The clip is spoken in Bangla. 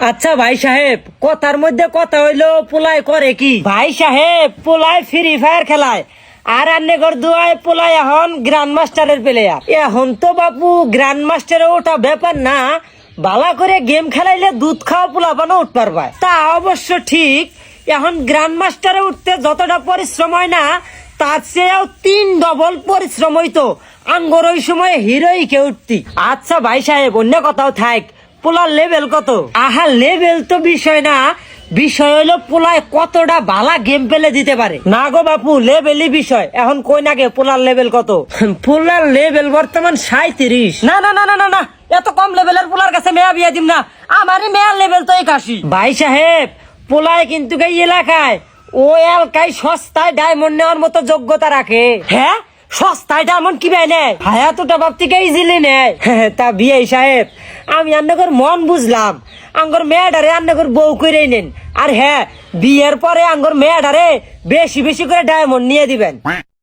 আচ্ছা ভাই সাহেব, কথার মধ্যে কথা হইলো পোলাই করে কি? ভাই সাহেব, পোলাই ফ্রি ফায়ার খেলায়, আর আন্নেগর দুয়ায় পোলাই এখন গ্র্যান্ড মাস্টারের প্লেয়ার। এখন তো বাপু গ্র্যান্ড মাস্টারে ওটা ব্যাপার না, বালা করে গেম খেলাইলে দুধ খাওয়া পোলাপানো উঠ পারবা। তা অবশ্য ঠিক, এখন গ্র্যান্ড মাস্টারে উঠতে যতটা পরিশ্রম হয় না, তার চেয়েও 3 ডবল পরিশ্রম হইতো আঙ্গর ওই সময় হিরোইকে উঠতি। আচ্ছা ভাই সাহেব, অন্য কথাও থাক, পোলার লেভেল কত? আহা, লেভেল তো বিষয় না, বিষয় হইলো পোলায় কতটা বালা গেম পেলে দিতে পারে। না গো বাপু, লেভেলই বিষয়। এখন কই নাগে পোলার লেভেল কত? পোলার লেভেল বর্তমান 37। না না না না না না, এত কম লেভেলের পোলার কাছে মেয়া বিয়া দিম না, আমারই মেয়ার লেভেল তো 81। ভাই সাহেব, পোলায় কিন্তু এই এলাকায় ও এলাকায় সস্তায় ডায়মন্ড নেওয়ার মতো যোগ্যতা রাখে। হ্যাঁ, সস্তায় ডায়মন্ড কি ভাই নেয়? হায়াতটা বাপ থেকে ইজিলি নেয়। তা বিয়ে সাহেব, আমি আন্নগর মন বুঝলাম, আঙ্গর মেয়েটারে আন্নগর বউ করে নেন। আর হ্যাঁ, বিয়ের পরে আঙ্গর মেয়েটারে বেশি বেশি করে ডায়মন্ড নিয়ে দিবেন।